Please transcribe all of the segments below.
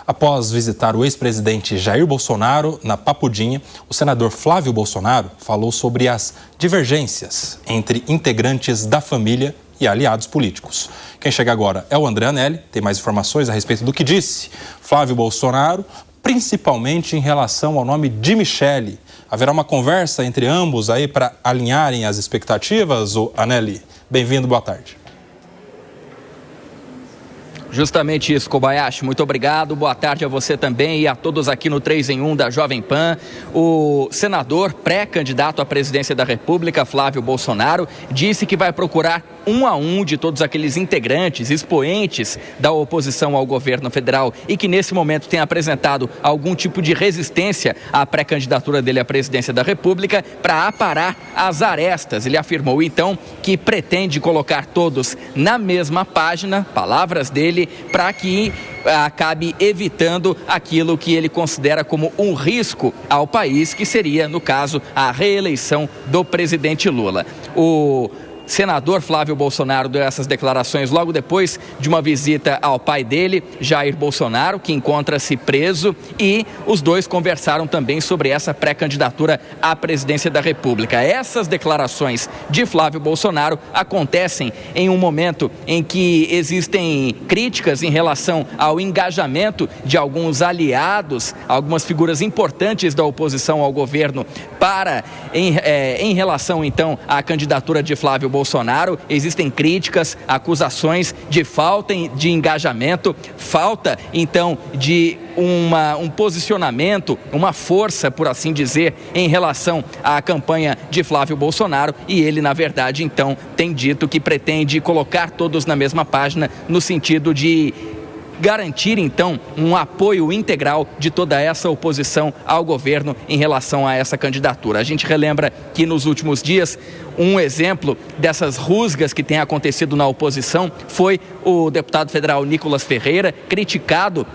Após visitar o ex-presidente Jair Bolsonaro na Papudinha, o senador Flávio Bolsonaro falou sobre as divergências entre integrantes da família e aliados políticos. Quem chega agora é o André Anelli, tem mais informações a respeito do que disse Flávio Bolsonaro, principalmente em relação ao nome de Michele. Haverá uma conversa entre ambos aí para alinharem as expectativas, Anelli? Bem-vindo, boa tarde. Justamente isso, Kobayashi. Muito obrigado. Boa tarde a você também e a todos aqui no 3 em 1 da Jovem Pan. O senador pré-candidato à presidência da República, Flávio Bolsonaro, disse que vai procurar um a um de todos aqueles integrantes, expoentes da oposição ao governo federal e que nesse momento tem apresentado algum tipo de resistência à pré-candidatura dele à presidência da República para aparar as arestas. Ele afirmou então que pretende colocar todos na mesma página, palavras dele, para que acabe evitando aquilo que ele considera como um risco ao país, que seria, no caso, a reeleição do presidente Lula. O senador Flávio Bolsonaro deu essas declarações logo depois de uma visita ao pai dele, Jair Bolsonaro, que encontra-se preso, e os dois conversaram também sobre essa pré-candidatura à presidência da República. Essas declarações de Flávio Bolsonaro acontecem em um momento em que existem críticas em relação ao engajamento de alguns aliados, algumas figuras importantes da oposição ao governo em relação então à candidatura de Flávio Bolsonaro. Existem críticas, acusações de falta de engajamento, falta então de um posicionamento, uma força, por assim dizer, em relação à campanha de Flávio Bolsonaro, e ele, na verdade, então, tem dito que pretende colocar todos na mesma página no sentido de garantir, então, um apoio integral de toda essa oposição ao governo em relação a essa candidatura. A gente relembra que nos últimos dias, um exemplo dessas rusgas que tem acontecido na oposição foi o deputado federal Nicolas Ferreira, criticado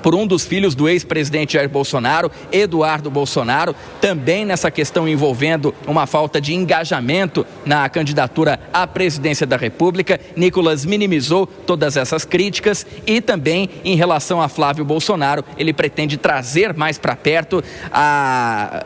por um dos filhos do ex-presidente Jair Bolsonaro, Eduardo Bolsonaro, também nessa questão envolvendo uma falta de engajamento na candidatura à presidência da República. Nicolas minimizou todas essas críticas e também em relação a Flávio Bolsonaro, ele pretende trazer mais para perto a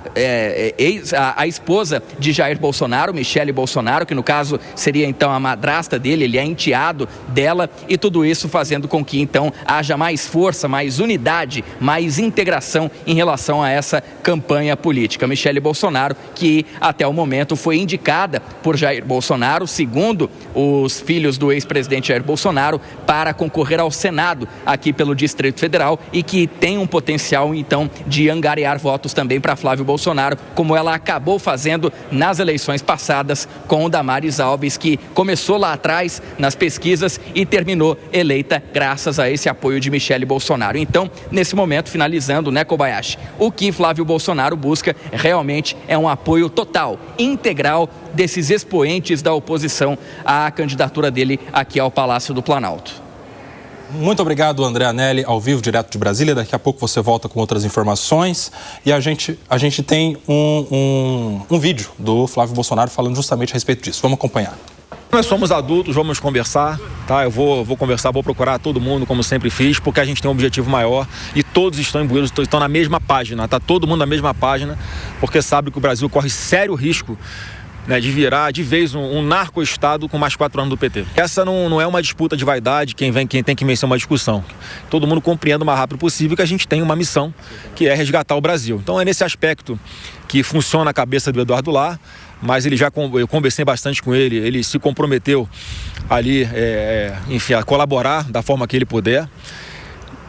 esposa de Jair Bolsonaro, Michele Bolsonaro, que no caso seria então a madrasta dele, ele é enteado dela, e tudo isso fazendo com que então haja mais força, mais unidade, mais integração em relação a essa campanha política. Michele Bolsonaro, que até o momento foi indicada por Jair Bolsonaro, segundo os filhos do ex-presidente Jair Bolsonaro, para concorrer ao Senado aqui pelo Distrito Federal e que tem um potencial então de angariar votos também para Flávio Bolsonaro, como ela acabou fazendo nas eleições passadas com o Damares Alves, que começou lá atrás nas pesquisas e terminou eleita graças a esse apoio de Michele Bolsonaro. Então, nesse momento, finalizando, né, Kobayashi, o que Flávio Bolsonaro busca realmente é um apoio total, integral desses expoentes da oposição à candidatura dele aqui ao Palácio do Planalto. Muito obrigado, André Anelli, ao vivo, direto de Brasília. Daqui a pouco você volta com outras informações. E a gente tem um vídeo do Flávio Bolsonaro falando justamente a respeito disso. Vamos acompanhar. Nós somos adultos, vamos conversar, tá? Eu vou conversar, vou procurar todo mundo, como sempre fiz, porque a gente tem um objetivo maior e todos estão imbuídos, estão na mesma página, tá? Todo mundo na mesma página, porque sabe que o Brasil corre sério risco, né, de virar de vez um narco-estado com mais 4 anos do PT. Essa não é uma disputa de vaidade, quem tem que vencer uma discussão. Todo mundo compreenda o mais rápido possível que a gente tem uma missão, que é resgatar o Brasil. Então é nesse aspecto que funciona a cabeça do Eduardo Lar, mas eu conversei bastante com ele, ele se comprometeu ali, enfim, a colaborar da forma que ele puder.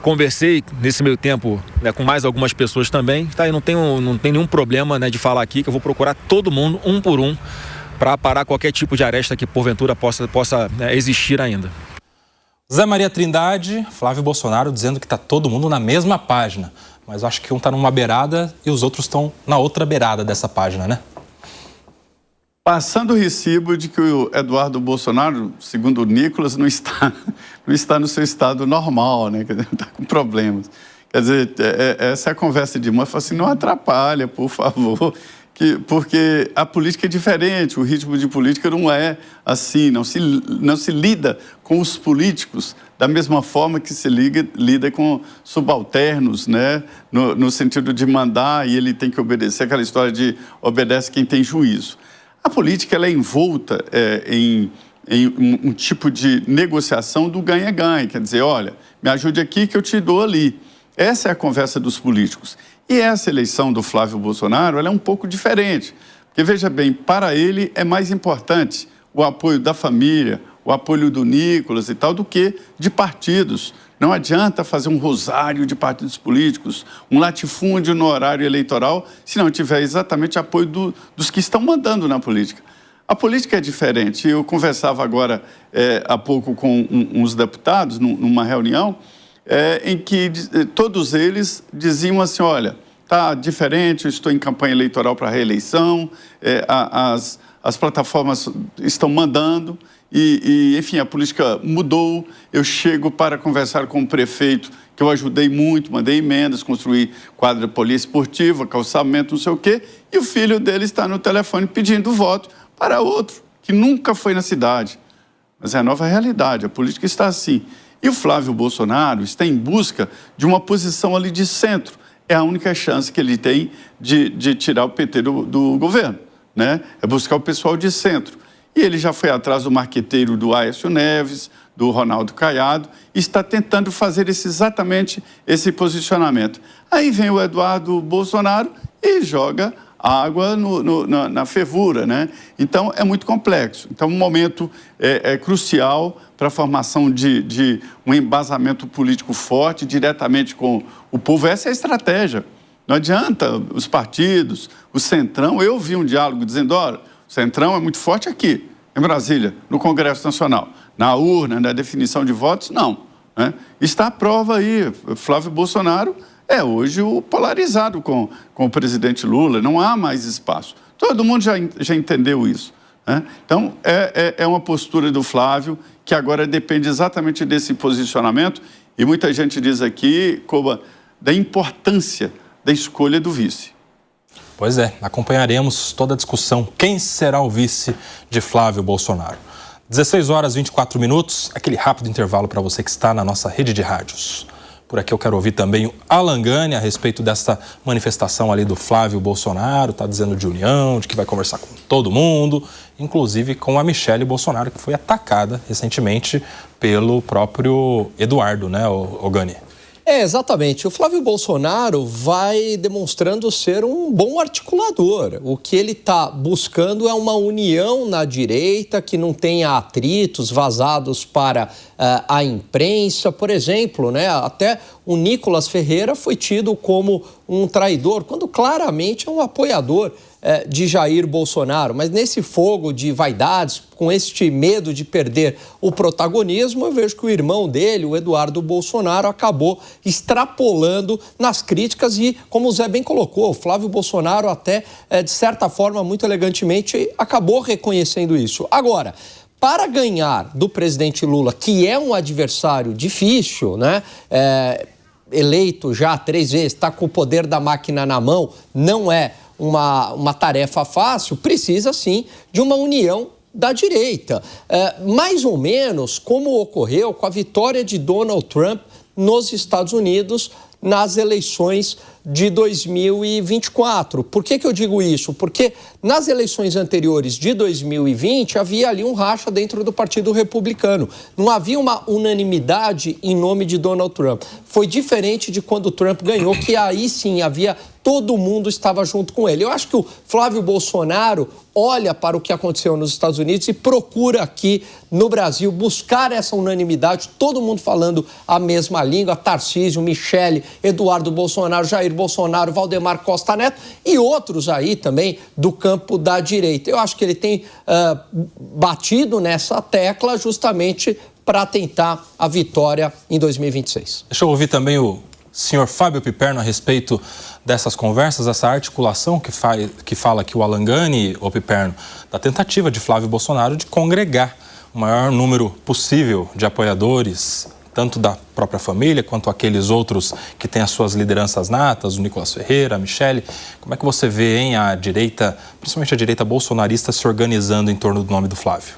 Conversei nesse meio tempo, né, com mais algumas pessoas também, tá? E não tem nenhum problema, né, de falar aqui que eu vou procurar todo mundo, um por um, para parar qualquer tipo de aresta que porventura possa né, existir ainda. Zé Maria Trindade, Flávio Bolsonaro dizendo que está todo mundo na mesma página, mas acho que um está numa beirada e os outros estão na outra beirada dessa página, né? Passando o recibo de que o Eduardo Bolsonaro, segundo o Nicolas, não está no seu estado normal, né? Quer dizer, está com problemas. Quer dizer, essa é a conversa de mãe. Fala assim, não atrapalha, por favor, porque a política é diferente, o ritmo de política não é assim, não se lida com os políticos da mesma forma que se lida com subalternos, né? No sentido de mandar e ele tem que obedecer, aquela história de obedece quem tem juízo. A política ela é envolta em um tipo de negociação do ganha-ganha, quer dizer, olha, me ajude aqui que eu te dou ali. Essa é a conversa dos políticos. E essa eleição do Flávio Bolsonaro, ela é um pouco diferente, porque, veja bem, para ele é mais importante o apoio da família, o apoio do Nicolas e tal, do que de partidos. Não adianta fazer um rosário de partidos políticos, um latifúndio no horário eleitoral, se não tiver exatamente apoio dos que estão mandando na política. A política é diferente. Eu conversava agora, há pouco, com uns deputados, numa reunião, em que todos eles diziam assim, olha, está diferente, eu estou em campanha eleitoral para a reeleição, as plataformas estão mandando, enfim, a política mudou, eu chego para conversar com o prefeito, que eu ajudei muito, mandei emendas, construí quadra poliesportiva, calçamento, não sei o quê, e o filho dele está no telefone pedindo voto para outro, que nunca foi na cidade. Mas é a nova realidade, a política está assim. E o Flávio Bolsonaro está em busca de uma posição ali de centro. É a única chance que ele tem de tirar o PT do governo, né? É buscar o pessoal de centro. E ele já foi atrás do marqueteiro do Aécio Neves, do Ronaldo Caiado, e está tentando fazer exatamente esse posicionamento. Aí vem o Eduardo Bolsonaro e joga água na fervura, né? Então, é muito complexo. Então, um momento crucial para a formação de um embasamento político forte, diretamente com o povo. Essa é a estratégia. Não adianta os partidos, o Centrão. Eu vi um diálogo dizendo, olha, o Centrão é muito forte aqui, em Brasília, no Congresso Nacional. Na urna, na definição de votos, não. Né? Está a prova aí. Flávio Bolsonaro é hoje o polarizado com o presidente Lula, não há mais espaço. Todo mundo já entendeu isso. Né? Então, é uma postura do Flávio que agora depende exatamente desse posicionamento e muita gente diz aqui, Koba, da importância da escolha do vice. Pois é, acompanharemos toda a discussão. Quem será o vice de Flávio Bolsonaro? 16 horas e 24 minutos, aquele rápido intervalo para você que está na nossa rede de rádios. Por aqui eu quero ouvir também o Alangani a respeito dessa manifestação ali do Flávio Bolsonaro, está dizendo de união, de que vai conversar com todo mundo, inclusive com a Michele Bolsonaro, que foi atacada recentemente pelo próprio Eduardo, né, o Gani? Exatamente. O Flávio Bolsonaro vai demonstrando ser um bom articulador. O que ele está buscando é uma união na direita que não tenha atritos vazados para a imprensa. Por exemplo, né, até o Nicolas Ferreira foi tido como um traidor, quando claramente é um apoiador de Jair Bolsonaro. Mas nesse fogo de vaidades, com este medo de perder o protagonismo, eu vejo que o irmão dele, o Eduardo Bolsonaro, acabou extrapolando nas críticas e, como o Zé bem colocou, o Flávio Bolsonaro até, de certa forma, muito elegantemente, acabou reconhecendo isso. Agora, para ganhar do presidente Lula, que é um adversário difícil, né? Eleito já 3 vezes, está com o poder da máquina na mão, não é uma tarefa fácil, precisa sim de uma união da direita. Mais ou menos como ocorreu com a vitória de Donald Trump nos Estados Unidos nas eleições de 2024. Por que eu digo isso? Porque nas eleições anteriores de 2020 havia ali um racha dentro do Partido Republicano. Não havia uma unanimidade em nome de Donald Trump. Foi diferente de quando Trump ganhou, que aí sim havia... Todo mundo estava junto com ele. Eu acho que o Flávio Bolsonaro olha para o que aconteceu nos Estados Unidos e procura aqui no Brasil buscar essa unanimidade, todo mundo falando a mesma língua, Tarcísio, Michele, Eduardo Bolsonaro, Jair Bolsonaro, Valdemar Costa Neto e outros aí também do campo da direita. Eu acho que ele tem batido nessa tecla justamente para tentar a vitória em 2026. Deixa eu ouvir também o senhor Fábio Piperno a respeito dessas conversas, essa articulação que fala aqui o Alangani, o Piperno, da tentativa de Flávio Bolsonaro de congregar o maior número possível de apoiadores tanto da própria família quanto aqueles outros que têm as suas lideranças natas, o Nicolas Ferreira, a Michele. Como é que você vê, hein, a direita, principalmente a direita bolsonarista, se organizando em torno do nome do Flávio?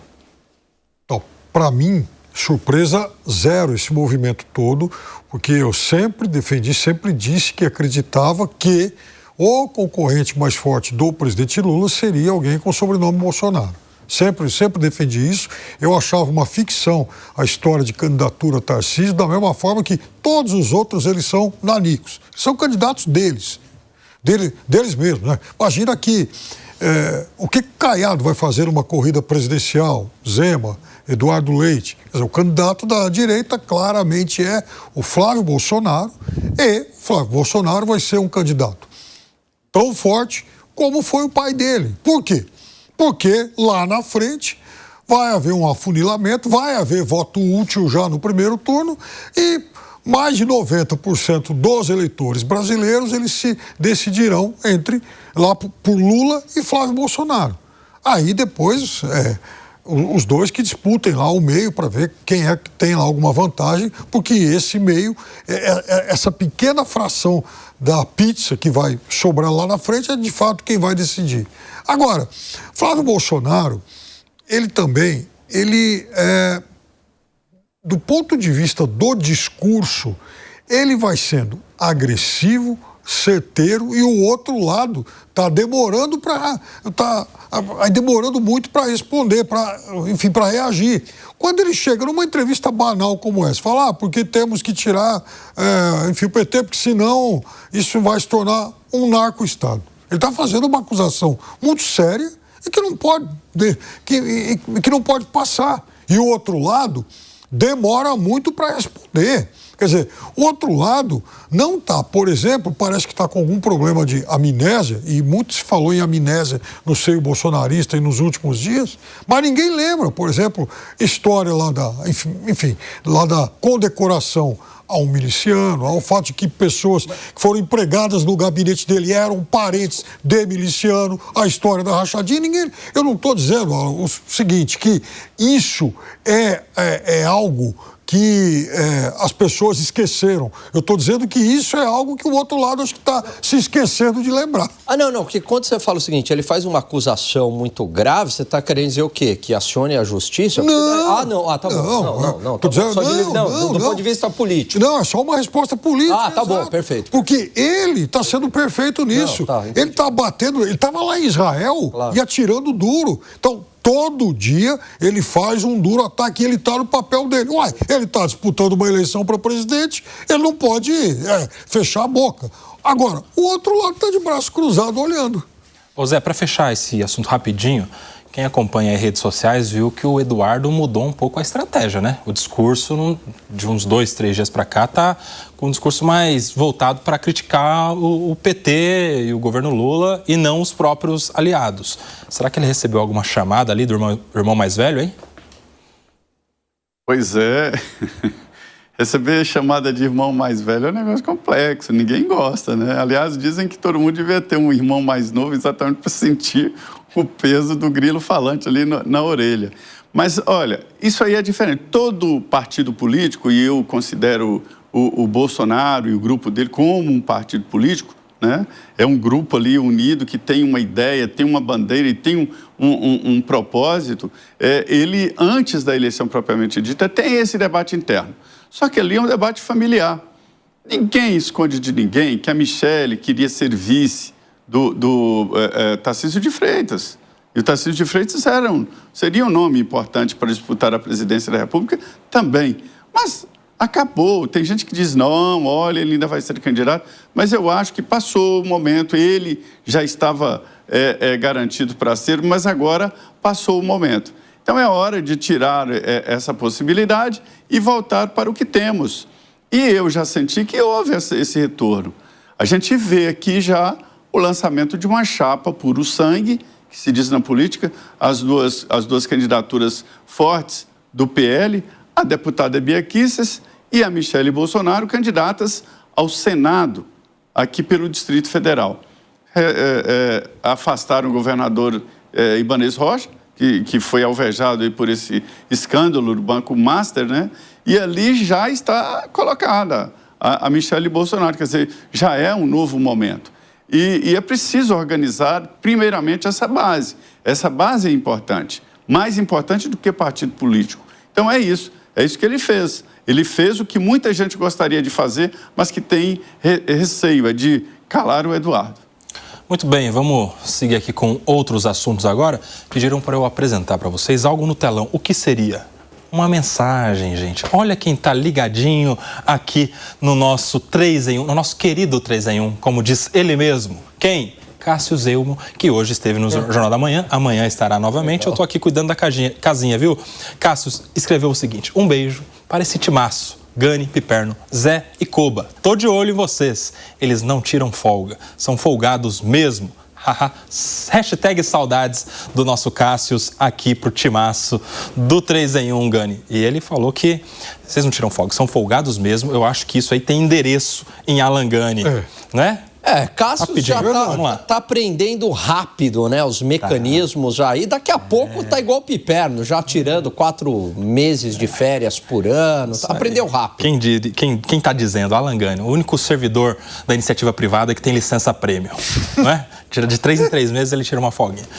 Então, para mim, surpresa zero esse movimento todo, porque eu sempre defendi, sempre disse que acreditava que o concorrente mais forte do presidente Lula seria alguém com o sobrenome Bolsonaro. Sempre defendi isso. Eu achava uma ficção a história de candidatura a Tarcísio, da mesma forma que todos os outros eles são nanicos. São candidatos deles mesmos, né? Imagina que o que Caiado vai fazer numa corrida presidencial, Zema, Eduardo Leite. Quer dizer, o candidato da direita claramente é o Flávio Bolsonaro, e Flávio Bolsonaro vai ser um candidato tão forte como foi o pai dele. Por quê? Porque lá na frente vai haver um afunilamento, vai haver voto útil já no primeiro turno e mais de 90% dos eleitores brasileiros eles se decidirão entre lá por Lula e Flávio Bolsonaro. Aí depois os dois que disputem lá o meio para ver quem é que tem lá alguma vantagem, porque esse meio, essa pequena fração da pizza que vai sobrar lá na frente é de fato quem vai decidir. Agora, Flávio Bolsonaro, ele também, do ponto de vista do discurso, ele vai sendo agressivo, certeiro, e o outro lado está demorando muito para responder, para reagir. Quando ele chega numa entrevista banal como essa, fala, porque temos que tirar, o PT, porque senão isso vai se tornar um narco-estado. Ele está fazendo uma acusação muito séria e que não pode passar. E o outro lado demora muito para responder. Quer dizer, o outro lado não está, por exemplo, parece que está com algum problema de amnésia, e muito se falou em amnésia no seio bolsonarista nos últimos dias, mas ninguém lembra, por exemplo, história lá da condecoração a um miliciano, ao fato de que pessoas que foram empregadas no gabinete dele eram parentes de miliciano, a história da rachadinha, eu não estou dizendo o seguinte, que isso é algo que as pessoas esqueceram. Eu estou dizendo que isso é algo que o outro lado acho que está se esquecendo de lembrar. Não, porque quando você fala o seguinte, ele faz uma acusação muito grave, você está querendo dizer o quê? Que acione a justiça? Não. Tá bom. Não, tô dizendo, do ponto de vista político. Não, é só uma resposta política. Tá bom, perfeito. Porque ele está sendo perfeito nisso. Ele está batendo, ele estava lá em Israel e atirando duro. Então, todo dia ele faz um duro ataque e ele está no papel dele. Ele está disputando uma eleição para presidente, ele não pode fechar a boca. Agora, o outro lado está de braço cruzado olhando. Ô Zé, para fechar esse assunto rapidinho, quem acompanha as redes sociais viu que o Eduardo mudou um pouco a estratégia, né? O discurso, de uns 2, 3 dias para cá, está com um discurso mais voltado para criticar o PT e o governo Lula e não os próprios aliados. Será que ele recebeu alguma chamada ali do irmão mais velho, hein? Pois é. Receber chamada de irmão mais velho é um negócio complexo, ninguém gosta, né? Aliás, dizem que todo mundo devia ter um irmão mais novo exatamente para sentir o peso do grilo falante ali na orelha. Mas, olha, isso aí é diferente. Todo partido político, e eu considero o Bolsonaro e o grupo dele como um partido político, né? É um grupo ali unido que tem uma ideia, tem uma bandeira e tem um propósito. Ele, antes da eleição propriamente dita, tem esse debate interno. Só que ali é um debate familiar. Ninguém esconde de ninguém que a Michele queria ser vice do Tarcísio de Freitas. E o Tarcísio de Freitas seria um nome importante para disputar a presidência da República também. Mas acabou. Tem gente que diz, não, olha, ele ainda vai ser candidato. Mas eu acho que passou o momento, ele já estava garantido para ser, mas agora passou o momento. Então é hora de tirar essa possibilidade e voltar para o que temos. E eu já senti que houve esse retorno. A gente vê aqui já o lançamento de uma chapa puro sangue, que se diz na política, as duas candidaturas fortes do PL, a deputada Bia Kicis e a Michele Bolsonaro, candidatas ao Senado, aqui pelo Distrito Federal. Afastaram o governador Ibanez Rocha, que foi alvejado aí por esse escândalo do Banco Master, né? E ali já está colocada a Michele Bolsonaro, quer dizer, já é um novo momento. E é preciso organizar, primeiramente, essa base. Essa base é importante, mais importante do que partido político. Então é isso que ele fez. Ele fez o que muita gente gostaria de fazer, mas que tem receio, é de calar o Eduardo. Muito bem, vamos seguir aqui com outros assuntos agora. Pediram para eu apresentar para vocês algo no telão. O que seria? Uma mensagem, gente. Olha quem está ligadinho aqui no nosso 3 em 1, no nosso querido 3 em 1, como diz ele mesmo. Quem? Cássio Zeumo, que hoje esteve no Jornal da Manhã, amanhã estará novamente. Legal. Eu estou aqui cuidando da casinha, viu? Cássio escreveu o seguinte: um beijo para esse timaço, Gani, Piperno, Zé e Koba. Tô de olho em vocês. Eles não tiram folga, são folgados mesmo. Hashtag saudades do nosso Cássius aqui pro timaço do 3 em 1, Gani. E ele falou que vocês não tiram folga, são folgados mesmo. Eu acho que isso aí tem endereço em Alan Gani, né? Cássio já tá aprendendo rápido, né? Os mecanismos aí. Daqui a pouco tá igual o Piperno, já tirando 4 meses de férias por ano. Aprendeu rápido. Quem tá dizendo? Alan Gani, o único servidor da iniciativa privada que tem licença prêmio, não é? De 3 em 3 meses ele tira uma folguinha.